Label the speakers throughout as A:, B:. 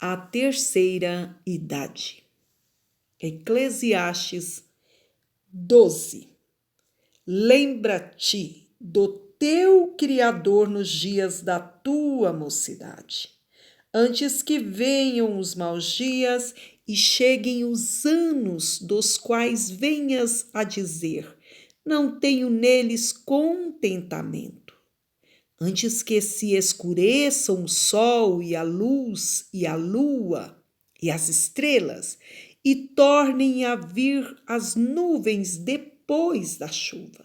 A: A terceira idade. Eclesiastes 12. Lembra-te do teu Criador nos dias da tua mocidade, antes que venham os maus dias e cheguem os anos dos quais venhas a dizer: não tenho neles contentamento. Antes que se escureçam o sol e a luz e a lua e as estrelas, e tornem a vir as nuvens depois da chuva.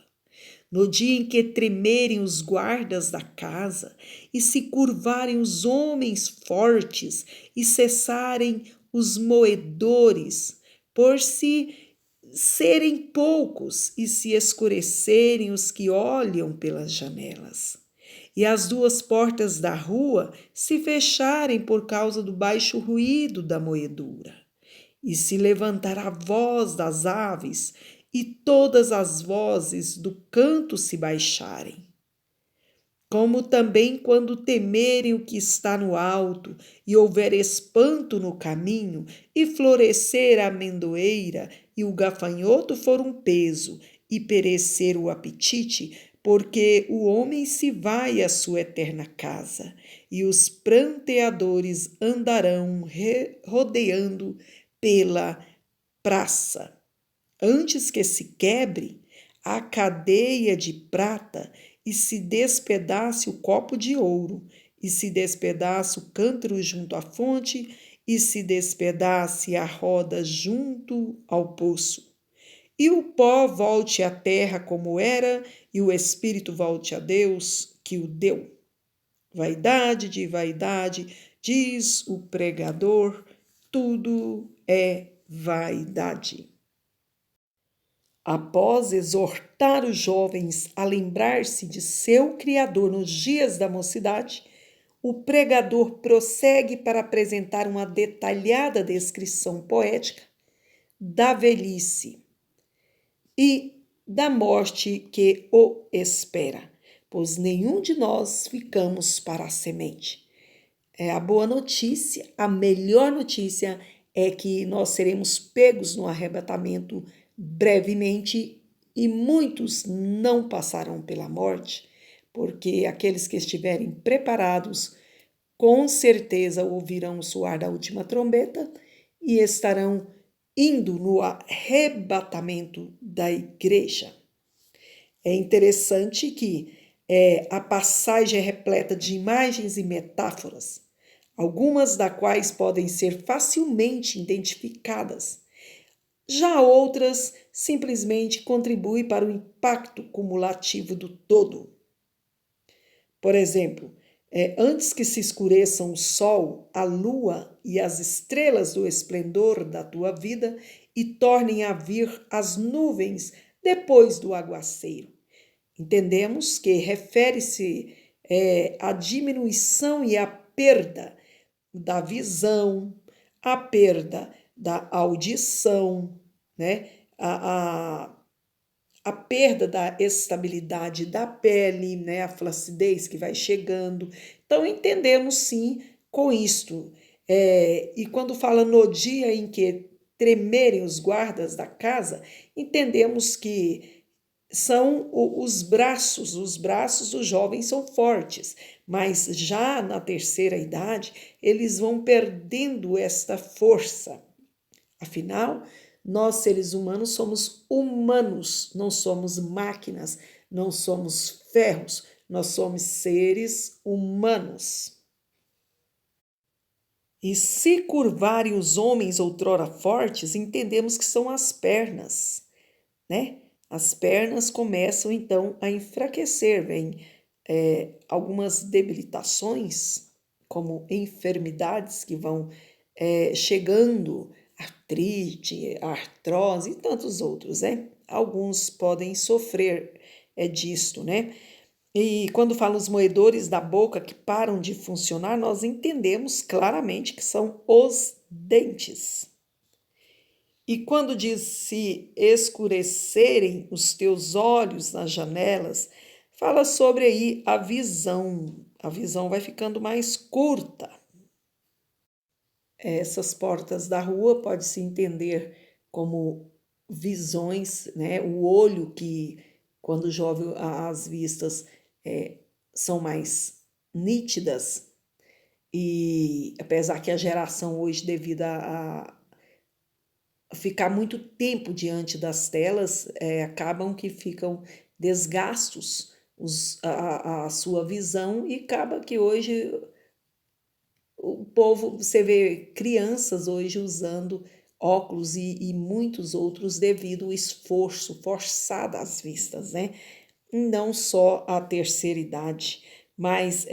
A: No dia em que tremerem os guardas da casa, e se curvarem os homens fortes, e cessarem os moedores, por se serem poucos, e se escurecerem os que olham pelas janelas, e as duas portas da rua se fecharem por causa do baixo ruído da moedura, e se levantar a voz das aves, e todas as vozes do canto se baixarem. Como também quando temerem o que está no alto, e houver espanto no caminho, e florescer a amendoeira, e o gafanhoto for um peso, e perecer o apetite, porque o homem se vai à sua eterna casa, e os pranteadores andarão rodeando pela praça. Antes que se quebre a cadeia de prata, e se despedace o copo de ouro, e se despedace o cântaro junto à fonte, e se despedace a roda junto ao poço. E o pó volte à terra como era, e o espírito volte a Deus que o deu. Vaidade de vaidade, diz o pregador, tudo é vaidade. Após exortar os jovens a lembrar-se de seu Criador nos dias da mocidade, o pregador prossegue para apresentar uma detalhada descrição poética da velhice e da morte que o espera, pois nenhum de nós ficamos para a semente. A boa notícia, a melhor notícia é que nós seremos pegos no arrebatamento brevemente e muitos não passarão pela morte, porque aqueles que estiverem preparados com certeza ouvirão o soar da última trombeta e estarão indo no arrebatamento da igreja. É interessante que a passagem é repleta de imagens e metáforas, algumas das quais podem ser facilmente identificadas. Já outras simplesmente contribuem para o impacto cumulativo do todo. Por exemplo, antes que se escureçam o sol, a lua e as estrelas do esplendor da tua vida e tornem a vir as nuvens depois do aguaceiro. Entendemos que refere-se à diminuição e à perda da visão, à perda da audição, né? A perda da estabilidade da pele, né? A flacidez que vai chegando. Então, entendemos sim com isto. E quando fala no dia em que tremerem os guardas da casa, entendemos que são os braços dos jovens são fortes, mas já na terceira idade eles vão perdendo esta força. Afinal, nós seres humanos somos humanos, não somos máquinas, não somos ferros, nós somos seres humanos. E se curvarem os homens outrora fortes, entendemos que são as pernas, né? As pernas começam então a enfraquecer, vem algumas debilitações, como enfermidades que vão chegando, artrite, artrose e tantos outros, né? Alguns podem sofrer disto, né? E quando fala os moedores da boca que param de funcionar, nós entendemos claramente que são os dentes. E quando diz se escurecerem os teus olhos nas janelas, Fala sobre aí a visão. A visão vai ficando mais curta. Essas portas da rua pode-se entender como visões, né? O olho que, quando jovem, as vistas são mais nítidas, e apesar que a geração hoje, devido a ficar muito tempo diante das telas, acabam que ficam desgastos a sua visão, e acaba que hoje o povo, você vê crianças hoje usando óculos e muitos outros devido ao esforço forçado às vistas, né? Não só a terceira idade, mas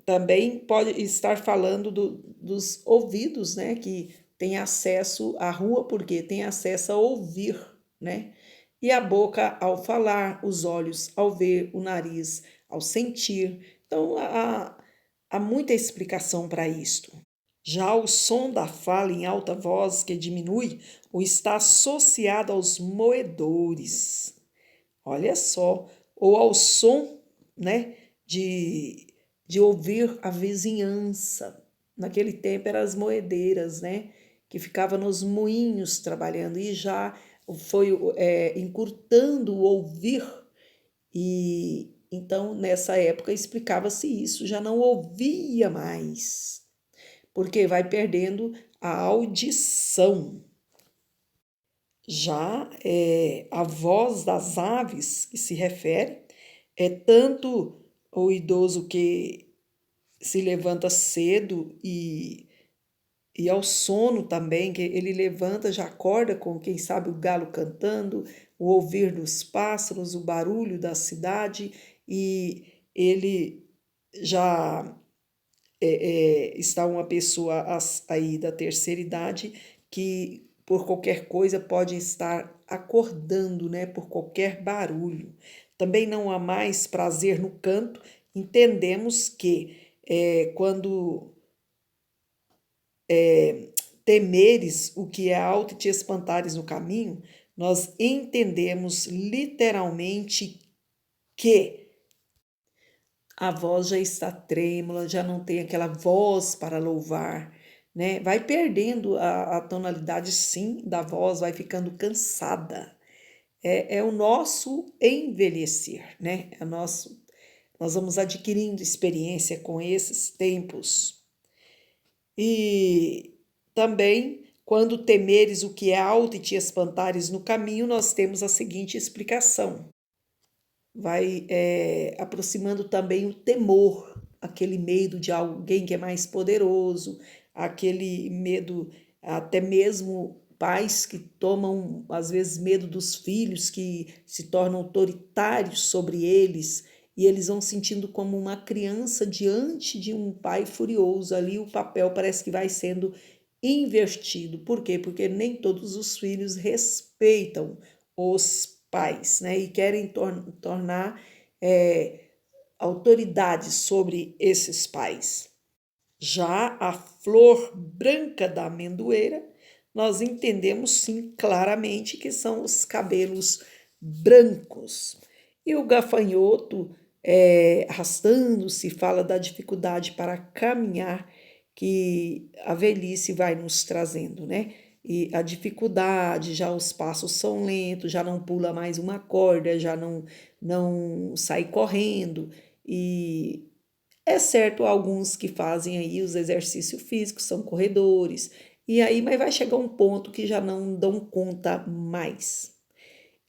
A: também pode estar falando dos ouvidos, né? Que tem acesso à rua porque tem acesso a ouvir, né? E a boca ao falar, os olhos ao ver, o nariz ao sentir. Então, há muita explicação para isto. Já o som da fala em alta voz que diminui ou está associado aos moedores. Olha só, ou ao som, né, de ouvir a vizinhança. Naquele tempo eram as moedeiras, né, que ficavam nos moinhos trabalhando, e já foi encurtando o ouvir, e então nessa época explicava-se isso, já não ouvia mais, porque vai perdendo a audição. Já a voz das aves, que se refere, é tanto o idoso que se levanta cedo e ao sono também, que ele levanta, já acorda com, quem sabe, o galo cantando, o ouvir dos pássaros, o barulho da cidade, e ele já está uma pessoa aí da terceira idade que por qualquer coisa pode estar acordando, né, por qualquer barulho. Também não há mais prazer no canto. Entendemos que quando temeres o que é alto e te espantares no caminho, nós entendemos literalmente que a voz já está trêmula, já não tem aquela voz para louvar, né? Vai perdendo a tonalidade, sim, da voz, vai ficando cansada. É o nosso envelhecer, né? Nós vamos adquirindo experiência com esses tempos. E também, quando temeres o que é alto e te espantares no caminho, nós temos a seguinte explicação. Vai aproximando também o temor, aquele medo de alguém que é mais poderoso, aquele medo, até mesmo pais que tomam, às vezes, medo dos filhos, que se tornam autoritários sobre eles, e eles vão sentindo como uma criança diante de um pai furioso. Ali o papel parece que vai sendo invertido. Por quê? Porque nem todos os filhos respeitam os pais, né? E querem tornar autoridade sobre esses pais. Já a flor branca da amendoeira, nós entendemos sim claramente que são os cabelos brancos. E o gafanhoto, arrastando-se, fala da dificuldade para caminhar que a velhice vai nos trazendo, né? E a dificuldade, já os passos são lentos, já não pula mais uma corda, já não sai correndo. E é certo, alguns que fazem aí os exercícios físicos, são corredores, e aí, mas vai chegar um ponto que já não dão conta mais.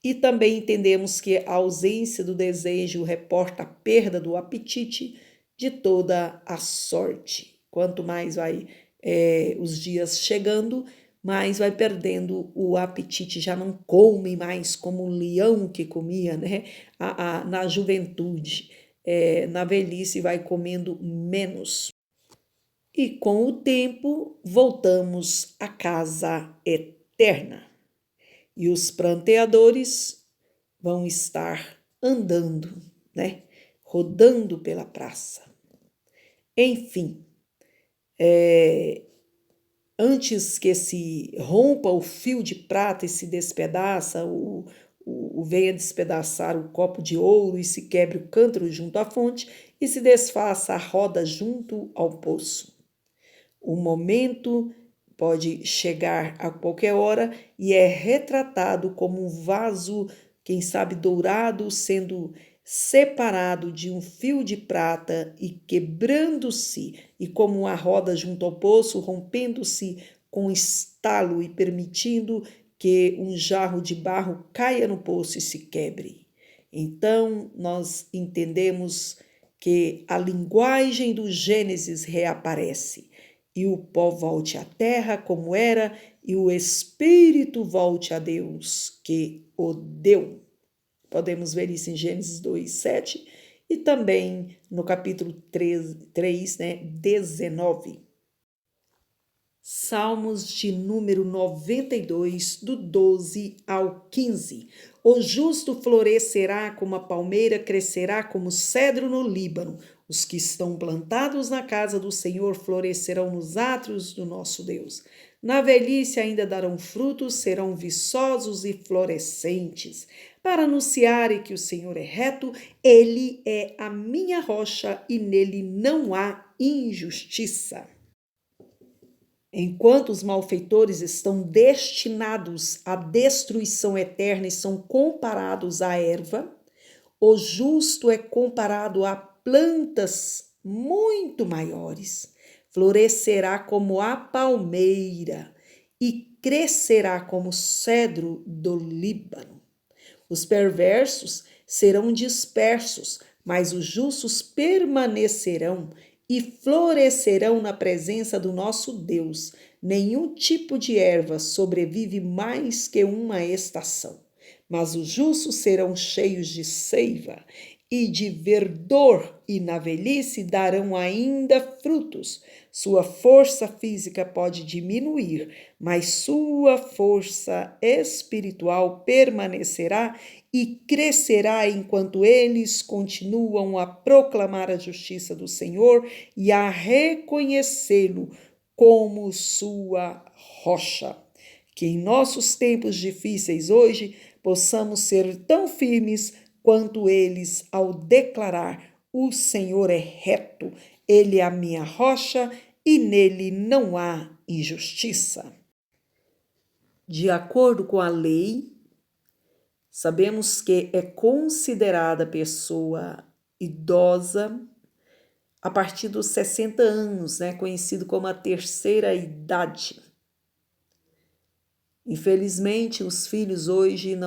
A: E também entendemos que a ausência do desejo reporta a perda do apetite de toda a sorte. Quanto mais vai os dias chegando, mais vai perdendo o apetite, já não come mais como um leão que comia, né? Na juventude. Na velhice vai comendo menos. E com o tempo voltamos à casa eterna. E os pranteadores vão estar andando, né? Rodando pela praça. Enfim, antes que se rompa o fio de prata e se despedaça venha despedaçar o copo de ouro e se quebre o cântaro junto à fonte e se desfaça a roda junto ao poço. O momento pode chegar a qualquer hora e é retratado como um vaso, quem sabe dourado, sendo separado de um fio de prata e quebrando-se, e como uma roda junto ao poço, rompendo-se com estalo e permitindo que um jarro de barro caia no poço e se quebre. Então, nós entendemos que a linguagem do Gênesis reaparece e o pó volte à terra como era e o espírito volte a Deus que o deu. Podemos ver isso em Gênesis 2:7 e também no capítulo 3, 19. Salmos de número 92, do 12 ao 15. O justo florescerá como a palmeira, crescerá como cedro no Líbano. Os que estão plantados na casa do Senhor florescerão nos átrios do nosso Deus. Na velhice ainda darão frutos, serão viçosos e florescentes. Para anunciarem que o Senhor é reto, ele é a minha rocha e nele não há injustiça. Enquanto os malfeitores estão destinados à destruição eterna e são comparados à erva, o justo é comparado a plantas muito maiores. Florescerá como a palmeira e crescerá como o cedro do Líbano. Os perversos serão dispersos, mas os justos permanecerão e florescerão na presença do nosso Deus. Nenhum tipo de erva sobrevive mais que uma estação, mas os justos serão cheios de seiva e de verdor, e na velhice darão ainda frutos. Sua força física pode diminuir, mas sua força espiritual permanecerá e crescerá enquanto eles continuam a proclamar a justiça do Senhor e a reconhecê-lo como sua rocha. Que em nossos tempos difíceis hoje possamos ser tão firmes quanto eles ao declarar: o Senhor é reto, ele é a minha rocha e nele não há injustiça. De acordo com a lei, sabemos que é considerada pessoa idosa a partir dos 60 anos, conhecido como a terceira idade. Infelizmente, os filhos hoje,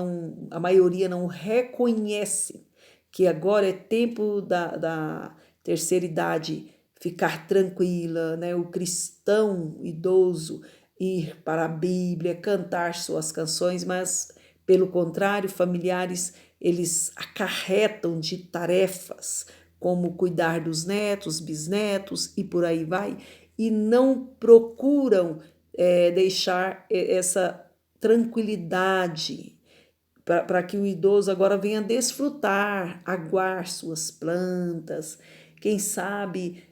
A: a maioria não reconhece que agora é tempo da terceira idade ficar tranquila, o cristão idoso ir para a Bíblia, cantar suas canções, mas, pelo contrário, familiares, eles acarretam de tarefas, como cuidar dos netos, bisnetos e por aí vai, e não procuram deixar essa tranquilidade para que o idoso agora venha desfrutar, aguar suas plantas, quem sabe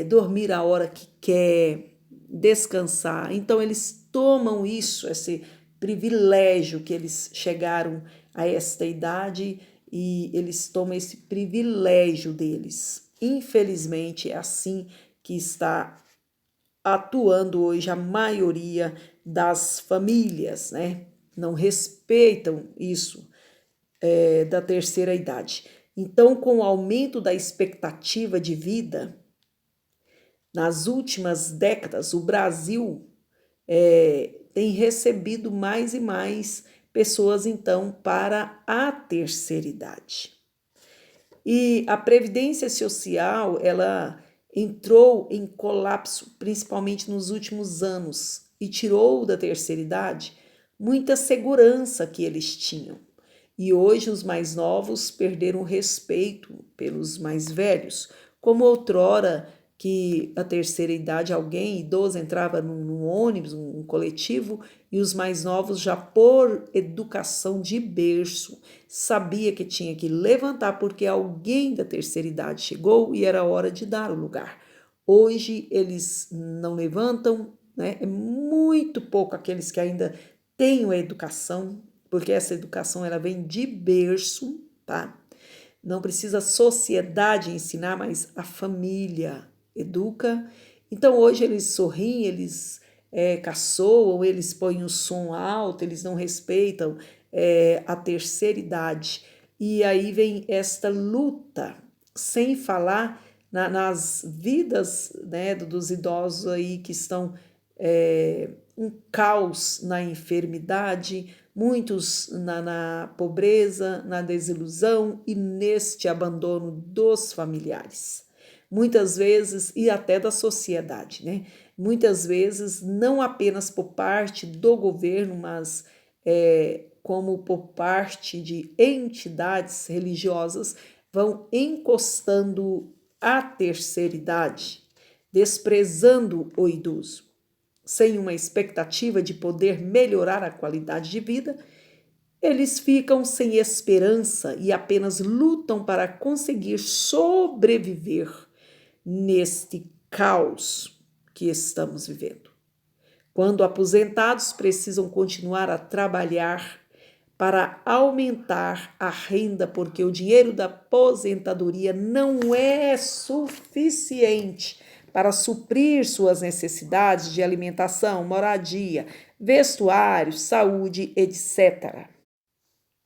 A: dormir a hora que quer, descansar. Então eles tomam isso, esse privilégio que eles chegaram a esta idade e eles tomam esse privilégio deles. Infelizmente é assim que está atuando hoje a maioria das famílias, não respeitam isso da terceira idade. Então, com o aumento da expectativa de vida, nas últimas décadas, o Brasil tem recebido mais e mais pessoas, então, para a terceira idade. E a Previdência Social, ela entrou em colapso, principalmente nos últimos anos, e tirou da terceira idade muita segurança que eles tinham. E hoje os mais novos perderam o respeito pelos mais velhos, como outrora que a terceira idade, alguém idoso entrava num ônibus, um coletivo, e os mais novos, já por educação de berço, sabia que tinha que levantar porque alguém da terceira idade chegou e era hora de dar o lugar. Hoje eles não levantam, é muito pouco aqueles que ainda têm a educação, porque essa educação ela vem de berço, tá? Não precisa a sociedade ensinar, mas a família educa. Então hoje eles sorriem, eles caçoam, eles põem o som alto, eles não respeitam a terceira idade. E aí vem esta luta, sem falar nas vidas, né, dos idosos aí que estão um caos na enfermidade, muitos na pobreza, na desilusão e neste abandono dos familiares. Muitas vezes, e até da sociedade, né? Muitas vezes, não apenas por parte do governo, mas como por parte de entidades religiosas, vão encostando a terceira idade, desprezando o idoso, sem uma expectativa de poder melhorar a qualidade de vida. Eles ficam sem esperança e apenas lutam para conseguir sobreviver neste caos que estamos vivendo. Quando aposentados, precisam continuar a trabalhar para aumentar a renda, porque o dinheiro da aposentadoria não é suficiente para suprir suas necessidades de alimentação, moradia, vestuário, saúde, etc.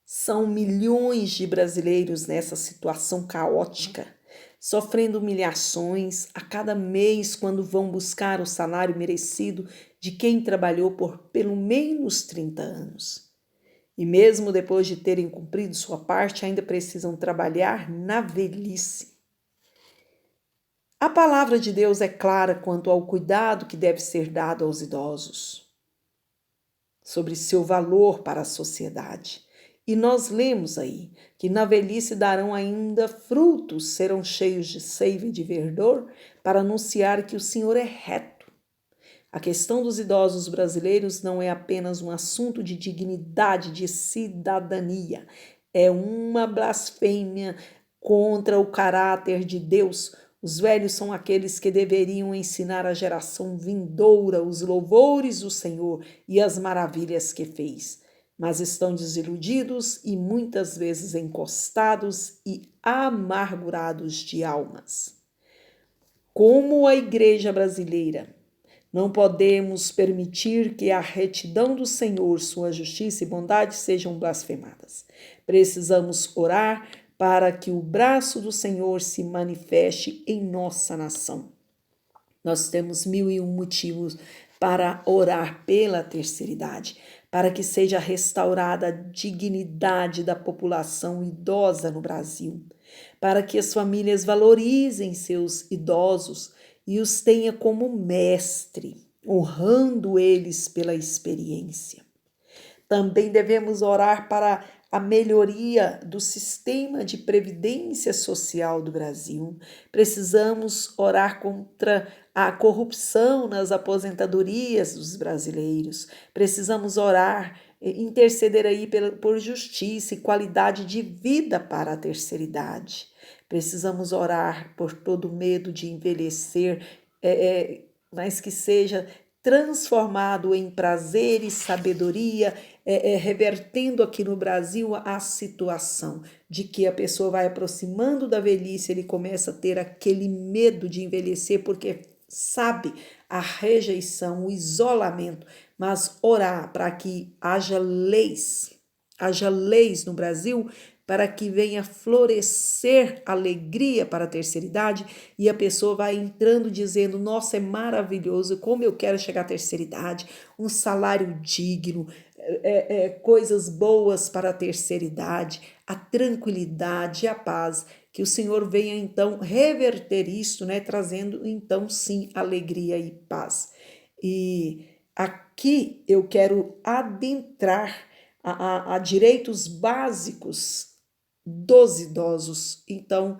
A: São milhões de brasileiros nessa situação caótica, sofrendo humilhações a cada mês quando vão buscar o salário merecido de quem trabalhou por pelo menos 30 anos. E mesmo depois de terem cumprido sua parte, ainda precisam trabalhar na velhice. A palavra de Deus é clara quanto ao cuidado que deve ser dado aos idosos, sobre seu valor para a sociedade. E nós lemos aí que na velhice darão ainda frutos, serão cheios de seiva e de verdor, para anunciar que o Senhor é reto. A questão dos idosos brasileiros não é apenas um assunto de dignidade, de cidadania. É uma blasfêmia contra o caráter de Deus. Os velhos são aqueles que deveriam ensinar à geração vindoura os louvores do Senhor e as maravilhas que fez. Mas estão desiludidos e muitas vezes encostados e amargurados de almas. Como a igreja brasileira, não podemos permitir que a retidão do Senhor, sua justiça e bondade sejam blasfemadas. Precisamos orar para que o braço do Senhor se manifeste em nossa nação. Nós temos 1001 motivos para orar pela terceira idade, para que seja restaurada a dignidade da população idosa no Brasil, para que as famílias valorizem seus idosos e os tenha como mestre, honrando eles pela experiência. Também devemos orar para a melhoria do sistema de previdência social do Brasil. Precisamos orar contra a corrupção nas aposentadorias dos brasileiros. Precisamos orar, interceder aí por justiça e qualidade de vida para a terceira idade. Precisamos orar por todo medo de envelhecer, mas que seja transformado em prazer e sabedoria, revertendo aqui no Brasil a situação de que a pessoa vai aproximando da velhice, ele começa a ter aquele medo de envelhecer, porque sabe a rejeição, o isolamento, mas orar para que haja leis no Brasil, para que venha florescer alegria para a terceira idade e a pessoa vai entrando dizendo, nossa, é maravilhoso, como eu quero chegar à terceira idade, um salário digno, coisas boas para a terceira idade, a tranquilidade, a paz, que o Senhor venha então reverter isto, né, trazendo então sim alegria e paz. E aqui eu quero adentrar a direitos básicos dos idosos. Então,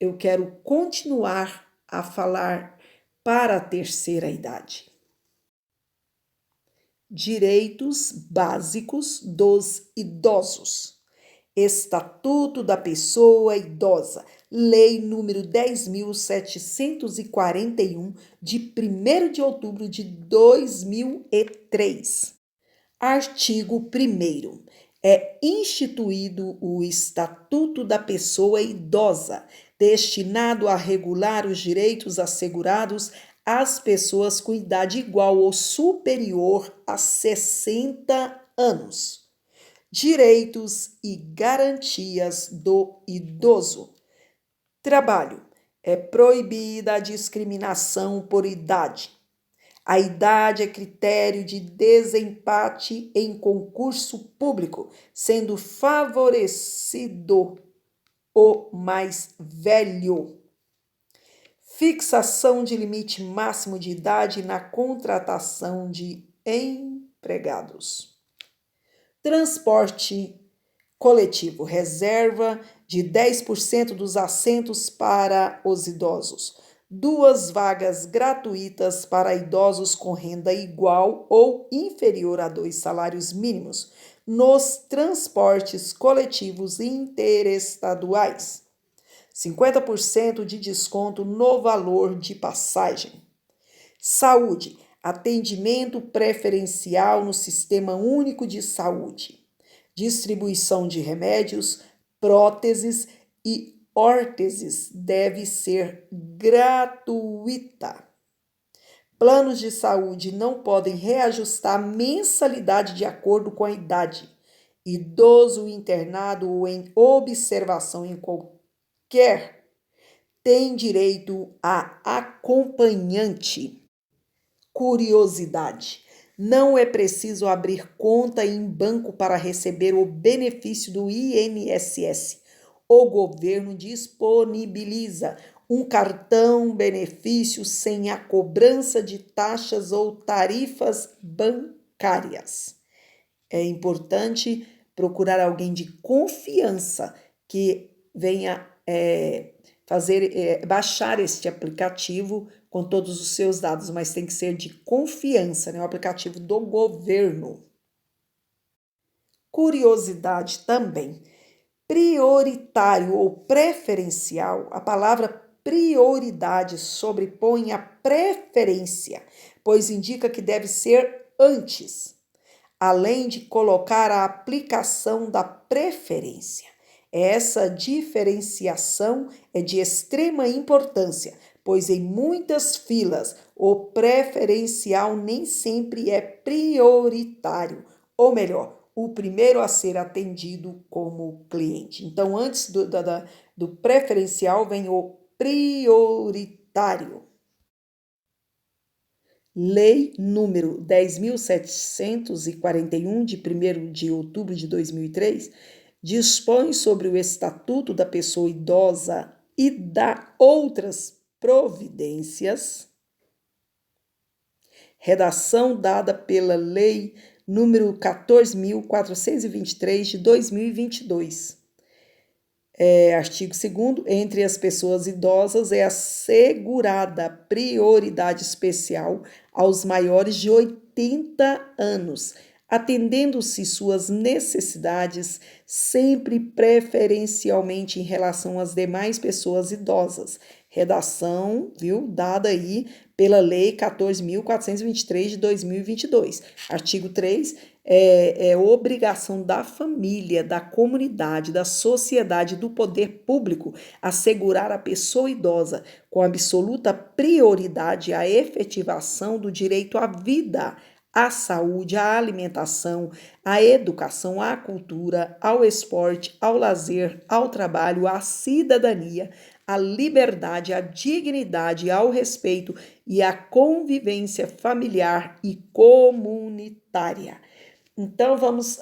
A: eu quero continuar a falar para a terceira idade. Direitos básicos dos idosos. Estatuto da Pessoa Idosa, Lei número 10.741, de 1º de outubro de 2003. Artigo 1º. É instituído o Estatuto da Pessoa Idosa, destinado a regular os direitos assegurados às pessoas com idade igual ou superior a 60 anos. Direitos e garantias do idoso. Trabalho. É proibida a discriminação por idade. A idade é critério de desempate em concurso público, sendo favorecido o mais velho. Fixação de limite máximo de idade na contratação de empregados. Transporte coletivo, reserva de 10% dos assentos para os idosos. 2 vagas gratuitas para idosos com renda igual ou inferior a 2 salários mínimos nos transportes coletivos interestaduais. 50% de desconto no valor de passagem. Saúde, atendimento preferencial no Sistema Único de Saúde. Distribuição de remédios, próteses e órteses deve ser gratuita. Planos de saúde não podem reajustar a mensalidade de acordo com a idade. Idoso internado ou em observação em qualquer tem direito a acompanhante. Curiosidade. Não é preciso abrir conta em banco para receber o benefício do INSS. O governo disponibiliza um cartão benefício sem a cobrança de taxas ou tarifas bancárias. É importante procurar alguém de confiança que venha baixar este aplicativo com todos os seus dados, mas tem que ser de confiança, né? O aplicativo do governo. Curiosidade também. Prioritário ou preferencial, a palavra prioridade sobrepõe a preferência, pois indica que deve ser antes, além de colocar a aplicação da preferência. Essa diferenciação é de extrema importância, pois em muitas filas o preferencial nem sempre é prioritário, ou melhor, o primeiro a ser atendido como cliente. Então, antes do preferencial vem o prioritário. Lei número 10.741, de 1º de outubro de 2003, dispõe sobre o Estatuto da Pessoa Idosa e dá outras providências. Redação dada pela Lei número 14.423 de 2022. Artigo 2º, entre as pessoas idosas é assegurada prioridade especial aos maiores de 80 anos, atendendo-se suas necessidades sempre preferencialmente em relação às demais pessoas idosas. Redação, dada aí pela Lei 14.423 de 2022. Artigo 3, é obrigação da família, da comunidade, da sociedade, do poder público assegurar à pessoa idosa com absoluta prioridade a efetivação do direito à vida, à saúde, à alimentação, à educação, à cultura, ao esporte, ao lazer, ao trabalho, à cidadania, à liberdade, à dignidade, ao respeito e à convivência familiar e comunitária. Então, vamos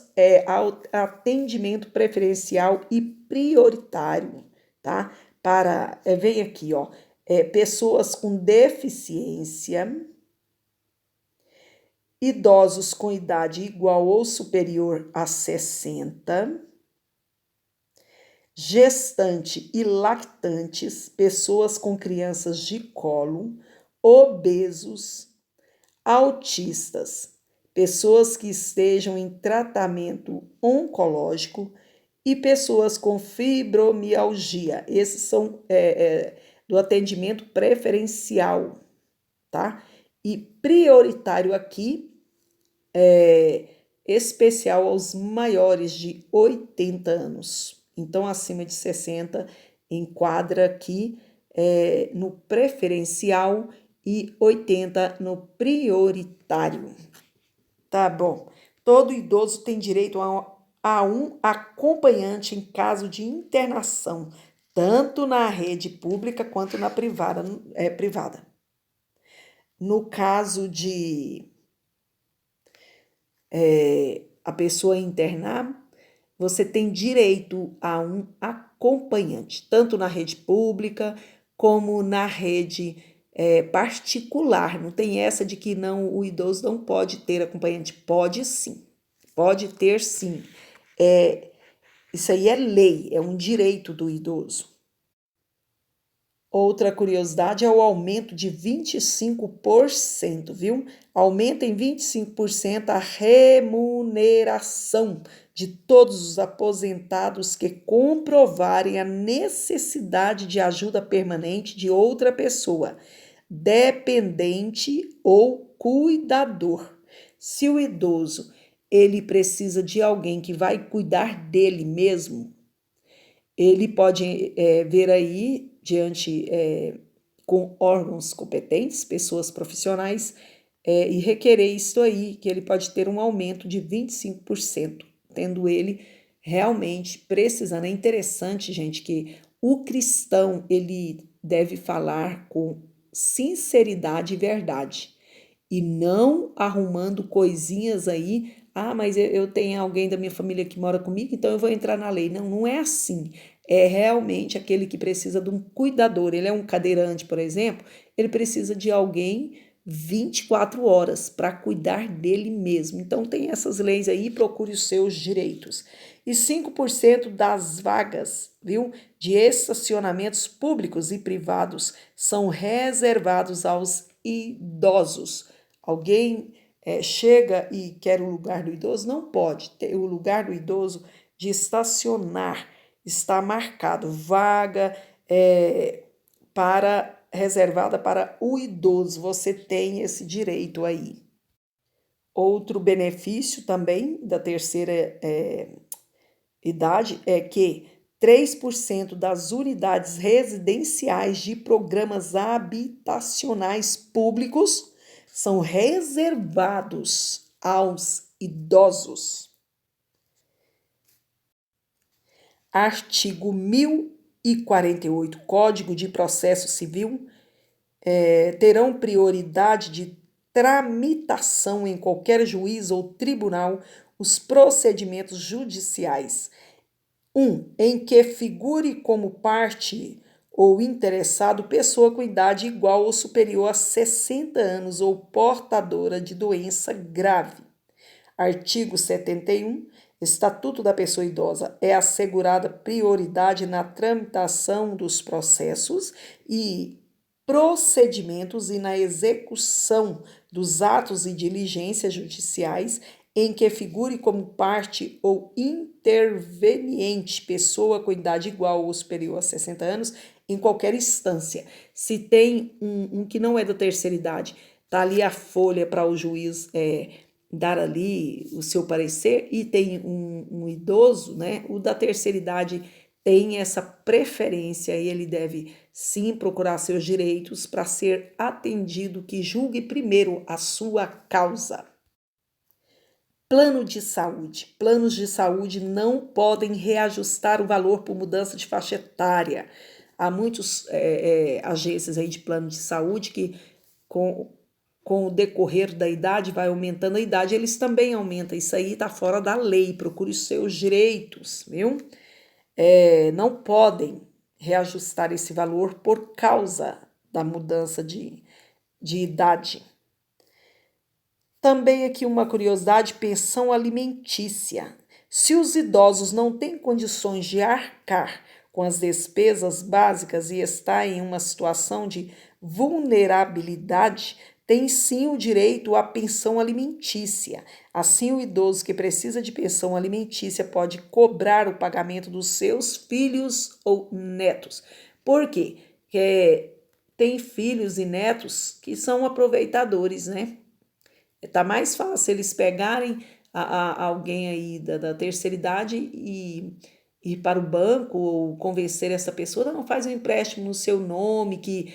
A: ao atendimento preferencial e prioritário, tá? Vem aqui, pessoas com deficiência, idosos com idade igual ou superior a 60, gestante e lactantes, pessoas com crianças de colo, obesos, autistas, pessoas que estejam em tratamento oncológico e pessoas com fibromialgia. Esses são do atendimento preferencial, tá? E prioritário aqui especial aos maiores de 80 anos. Então, acima de 60 enquadra aqui no preferencial e 80 no prioritário. Tá bom. Todo idoso tem direito a um acompanhante em caso de internação, tanto na rede pública quanto na privada. No caso de a pessoa internar, você tem direito a um acompanhante, tanto na rede pública como na rede particular. Não tem essa de que não, o idoso não pode ter acompanhante. Pode sim, pode ter sim. Isso aí é lei, é um direito do idoso. Outra curiosidade é o aumento de 25%, viu? Aumenta em 25% a remuneração de todos os aposentados que comprovarem a necessidade de ajuda permanente de outra pessoa, dependente ou cuidador. Se o idoso ele precisa de alguém que vai cuidar dele mesmo, ele pode ver aí diante com órgãos competentes, pessoas profissionais, e requerer isso aí, que ele pode ter um aumento de 25%, tendo ele realmente precisando. É interessante, gente, que o cristão, ele deve falar com sinceridade e verdade, e não arrumando coisinhas aí. Ah, mas eu tenho alguém da minha família que mora comigo, então eu vou entrar na lei. Não, não é assim. É realmente aquele que precisa de um cuidador. Ele é um cadeirante, por exemplo, ele precisa de alguém 24 horas para cuidar dele mesmo. Então tem essas leis aí, procure os seus direitos. E 5% das vagas, viu, de estacionamentos públicos e privados são reservados aos idosos. Alguém chega e quer o lugar do idoso? Não pode. Ter o lugar do idoso de estacionar está marcado, vaga reservada para o idoso. Você tem esse direito aí. Outro benefício também da terceira idade é que 3% das unidades residenciais de programas habitacionais públicos são reservados aos idosos. Artigo 1048, Código de Processo Civil, terão prioridade de tramitação em qualquer juiz ou tribunal os procedimentos judiciais. 1. Em que figure como parte ou interessado pessoa com idade igual ou superior a 60 anos ou portadora de doença grave. Artigo 71. Estatuto da Pessoa Idosa. É assegurada prioridade na tramitação dos processos e procedimentos e na execução dos atos e diligências judiciais em que figure como parte ou interveniente pessoa com idade igual ou superior a 60 anos em qualquer instância. Se tem um que não é da terceira idade, tá ali a folha para o juiz dar ali o seu parecer, e tem um idoso, né? O da terceira idade tem essa preferência e ele deve sim procurar seus direitos para ser atendido, que julgue primeiro a sua causa. Plano de saúde. Planos de saúde não podem reajustar o valor por mudança de faixa etária. Há muitas agências aí de plano de saúde que com o decorrer da idade, vai aumentando a idade, eles também aumentam. Isso aí está fora da lei, procure os seus direitos, viu? Não podem reajustar esse valor por causa da mudança de idade. Também aqui uma curiosidade, pensão alimentícia. Se os idosos não têm condições de arcar com as despesas básicas e está em uma situação de vulnerabilidade, tem sim o direito à pensão alimentícia. Assim, o idoso que precisa de pensão alimentícia pode cobrar o pagamento dos seus filhos ou netos. Por quê? Porque tem filhos e netos que são aproveitadores, né? Tá mais fácil eles pegarem a alguém aí da terceira idade e ir para o banco ou convencer essa pessoa, não, faz um empréstimo no seu nome, que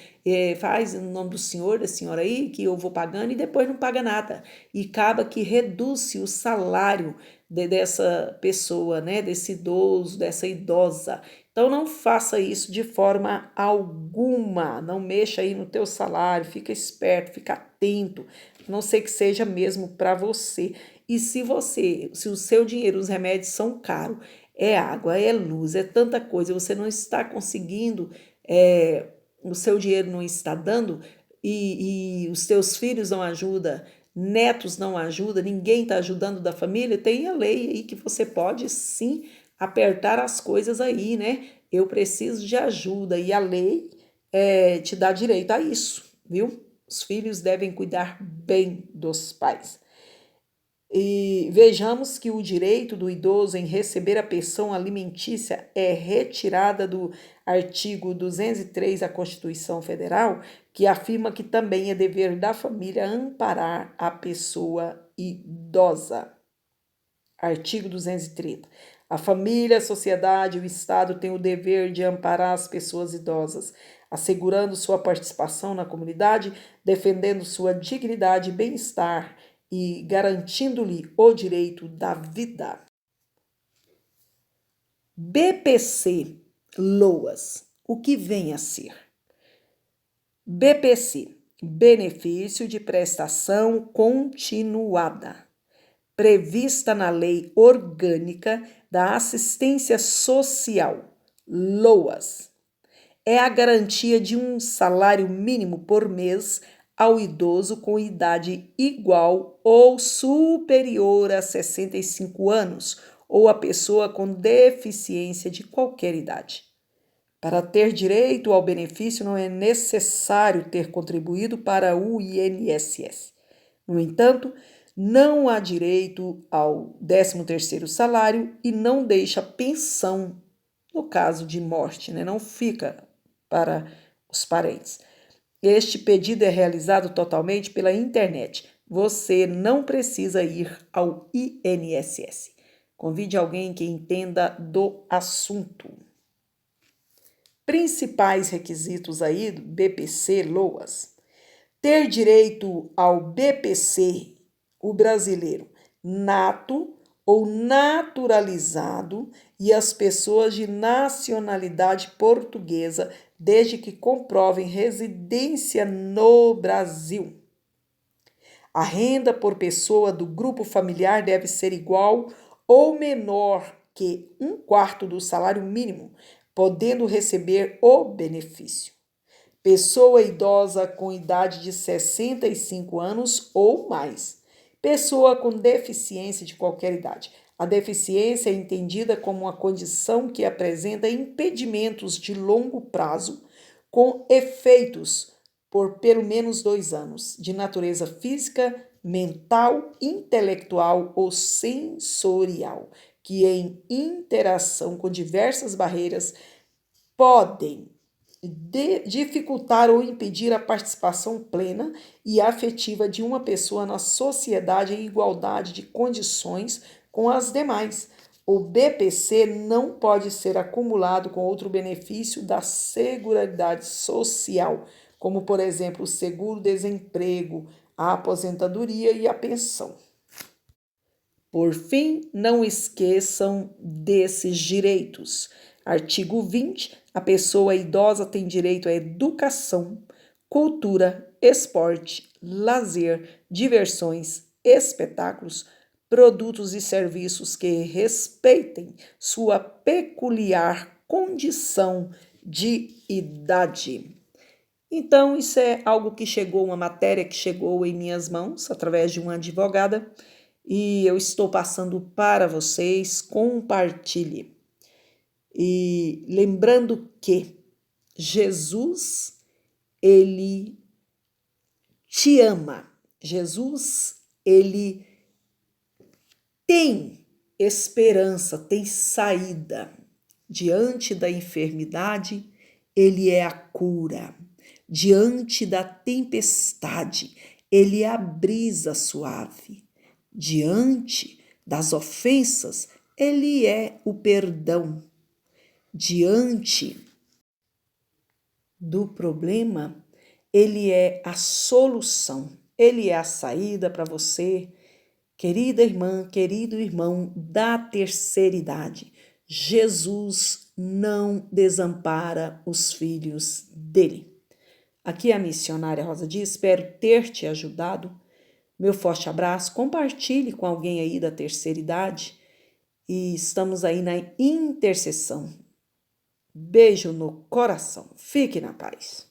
A: faz no nome do senhor, da senhora aí, que eu vou pagando e depois não paga nada. E acaba que reduz-se o salário dessa pessoa, né, desse idoso, dessa idosa. Então não faça isso de forma alguma, não mexa aí no teu salário, fica esperto, fica atento, a não ser que seja mesmo para você. E se o seu dinheiro, os remédios são caros, é água, é luz, é tanta coisa, você não está conseguindo, o seu dinheiro não está dando e os teus filhos não ajudam, netos não ajudam, ninguém está ajudando da família, tem a lei aí que você pode sim apertar as coisas aí, né? Eu preciso de ajuda e a lei te dá direito a isso, viu? Os filhos devem cuidar bem dos pais. E vejamos que o direito do idoso em receber a pensão alimentícia é retirada do artigo 203 da Constituição Federal, que afirma que também é dever da família amparar a pessoa idosa. Artigo 230. A família, a sociedade e o Estado têm o dever de amparar as pessoas idosas, assegurando sua participação na comunidade, defendendo sua dignidade e bem-estar e garantindo-lhe o direito da vida. BPC LOAS, o que vem a ser? BPC, benefício de prestação continuada, prevista na Lei Orgânica da Assistência Social, LOAS. É a garantia de um salário mínimo por mês ao idoso com idade igual ou superior a 65 anos ou a pessoa com deficiência de qualquer idade. Para ter direito ao benefício, não é necessário ter contribuído para o INSS. No entanto, não há direito ao 13º salário e não deixa pensão no caso de morte, né? Não fica para os parentes. Este pedido é realizado totalmente pela internet. Você não precisa ir ao INSS. Convide alguém que entenda do assunto. Principais requisitos aí do BPC LOAS. Ter direito ao BPC, o brasileiro nato ou naturalizado e as pessoas de nacionalidade portuguesa, desde que comprovem residência no Brasil. A renda por pessoa do grupo familiar deve ser igual ou menor que 1/4 do salário mínimo, podendo receber o benefício. Pessoa idosa com idade de 65 anos ou mais. Pessoa com deficiência de qualquer idade. A deficiência é entendida como uma condição que apresenta impedimentos de longo prazo, com efeitos por pelo menos 2 anos, de natureza física, mental, intelectual ou sensorial, que em interação com diversas barreiras podem dificultar ou impedir a participação plena e afetiva de uma pessoa na sociedade em igualdade de condições com as demais. O BPC não pode ser acumulado com outro benefício da Seguridade Social, como, por exemplo, o seguro-desemprego, a aposentadoria e a pensão. Por fim, não esqueçam desses direitos. Artigo 20. A pessoa idosa tem direito à educação, cultura, esporte, lazer, diversões, espetáculos, produtos e serviços que respeitem sua peculiar condição de idade. Então, isso é algo que chegou, uma matéria que chegou em minhas mãos através de uma advogada e eu estou passando para vocês. Compartilhe. E lembrando que Jesus, ele te ama. Jesus, ele tem esperança, tem saída. Diante da enfermidade, ele é a cura. Diante da tempestade, ele é a brisa suave. Diante das ofensas, ele é o perdão. Diante do problema, ele é a solução, ele é a saída para você, querida irmã, querido irmão da terceira idade. Jesus não desampara os filhos dele. Aqui é a missionária Rosa Dias, espero ter te ajudado. Meu forte abraço, compartilhe com alguém aí da terceira idade e estamos aí na intercessão. Beijo no coração, fique na paz.